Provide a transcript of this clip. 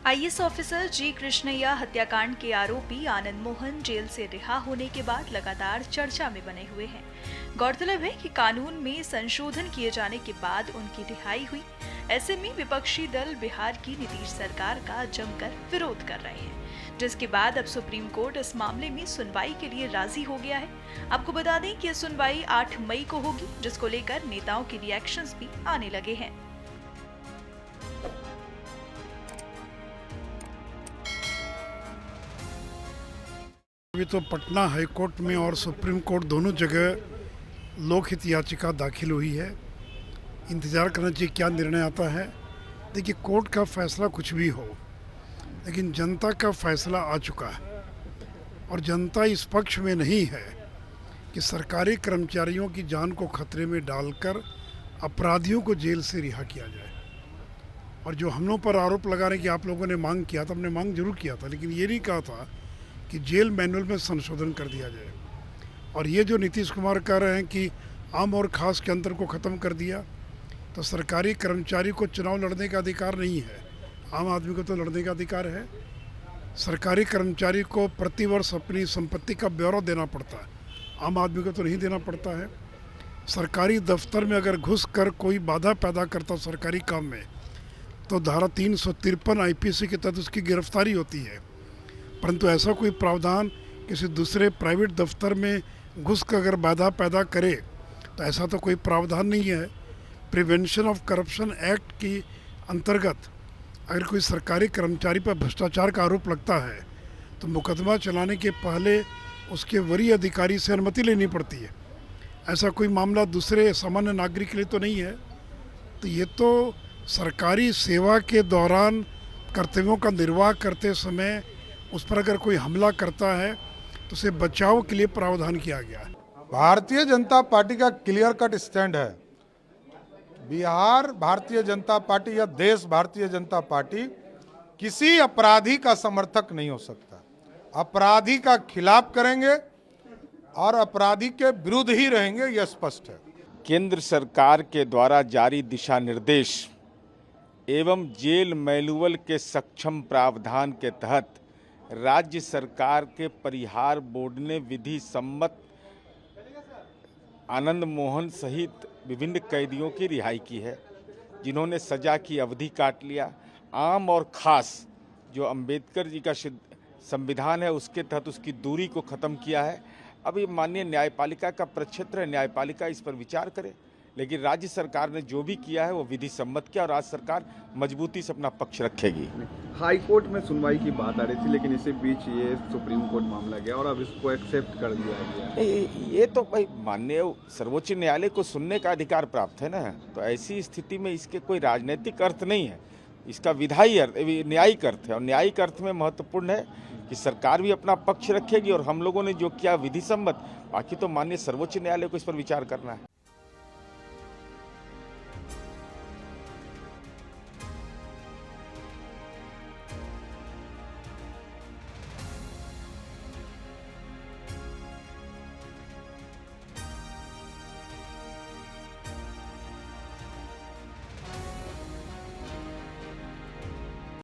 IAS officer जी कृष्णैया हत्याकांड के आरोपी आनंद मोहन जेल से रिहा होने के बाद लगातार चर्चा में बने हुए हैं। गौरतलब है कि कानून में संशोधन किए जाने के बाद उनकी रिहाई हुई। ऐसे में विपक्षी दल बिहार की नीतीश सरकार का जमकर विरोध कर रहे हैं, जिसके बाद अब सुप्रीम कोर्ट इस मामले में सुनवाई के लिए राजी हो गया है। आपको बता दें कि यह सुनवाई 8 मई को होगी, जिसको लेकर नेताओं के रिएक्शंस भी आने लगे हैं। अभी तो पटना हाई कोर्ट में और सुप्रीम कोर्ट दोनों जगह लोकहित याचिका दाखिल हुई है। इंतज़ार करना चाहिए क्या निर्णय आता है। देखिए, कोर्ट का फैसला कुछ भी हो, लेकिन जनता का फैसला आ चुका है और जनता इस पक्ष में नहीं है कि सरकारी कर्मचारियों की जान को खतरे में डालकर अपराधियों को जेल से रिहा किया जाए। और जो हम लोग पर आरोप लगा रहे हैं कि आप लोगों ने मांग किया था, हमने मांग जरूर किया था, लेकिन ये नहीं कहा था कि जेल मैनुअल में संशोधन कर दिया जाए। और ये जो नीतीश कुमार कह रहे हैं कि आम और खास के अंतर को ख़त्म कर दिया, तो सरकारी कर्मचारी को चुनाव लड़ने का अधिकार नहीं है। आम आदमी को तो लड़ने का अधिकार है। सरकारी कर्मचारी को प्रतिवर्ष अपनी संपत्ति का ब्यौरा देना पड़ता है, आम आदमी को तो नहीं देना पड़ता है। सरकारी दफ्तर में अगर घुस कर कोई बाधा पैदा करता सरकारी काम में, तो धारा 353 आईपीसी के तहत उसकी गिरफ्तारी होती है। परंतु ऐसा कोई प्रावधान किसी दूसरे प्राइवेट दफ्तर में घुस कर अगर बाधा पैदा करे, तो ऐसा तो कोई प्रावधान नहीं है। प्रिवेंशन ऑफ करप्शन एक्ट की अंतर्गत अगर कोई सरकारी कर्मचारी पर भ्रष्टाचार का आरोप लगता है, तो मुकदमा चलाने के पहले उसके वरीय अधिकारी से अनुमति लेनी पड़ती है। ऐसा कोई मामला दूसरे सामान्य नागरिक के लिए तो नहीं है। तो ये तो सरकारी सेवा के दौरान कर्तव्यों का निर्वाह करते समय उस पर अगर कोई हमला करता है तो उसे बचाव के लिए प्रावधान किया गया है। भारतीय जनता पार्टी का क्लियर कट स्टैंड है। बिहार भारतीय जनता पार्टी या देश भारतीय जनता पार्टी किसी अपराधी का समर्थक नहीं हो सकता। अपराधी का खिलाफ करेंगे और अपराधी के विरुद्ध ही रहेंगे, यह स्पष्ट है। केंद्र सरकार के द्वारा जारी दिशा निर्देश एवं जेल मैनुअल के सक्षम प्रावधान के तहत राज्य सरकार के परिहार बोर्ड ने विधि सम्मत आनंद मोहन सहित विभिन्न कैदियों की रिहाई की है, जिन्होंने सजा की अवधि काट लिया। आम और खास जो अंबेडकर जी का संविधान है उसके तहत उसकी दूरी को ख़त्म किया है। अभी माननीय न्यायपालिका का प्रक्षेत्र है, न्यायपालिका इस पर विचार करे, लेकिन राज्य सरकार ने जो भी किया है वो विधि सम्मत किया और राज्य सरकार मजबूती से अपना पक्ष रखेगी। हाई कोर्ट में सुनवाई की बात आ रही थी, लेकिन इसी बीच ये सुप्रीम कोर्ट मामला गया और अब इसको एक्सेप्ट कर दिया गया। ये तो भाई माननीय सर्वोच्च न्यायालय को सुनने का अधिकार प्राप्त है ना, तो ऐसी स्थिति में इसके कोई राजनीतिक अर्थ नहीं है, इसका विधायी अर्थ न्यायिक अर्थ है। और न्यायिक अर्थ में महत्वपूर्ण है कि सरकार भी अपना पक्ष रखेगी और हम लोगों ने जो किया विधि सम्मत, बाकी तो माननीय सर्वोच्च न्यायालय को इस पर विचार करना है।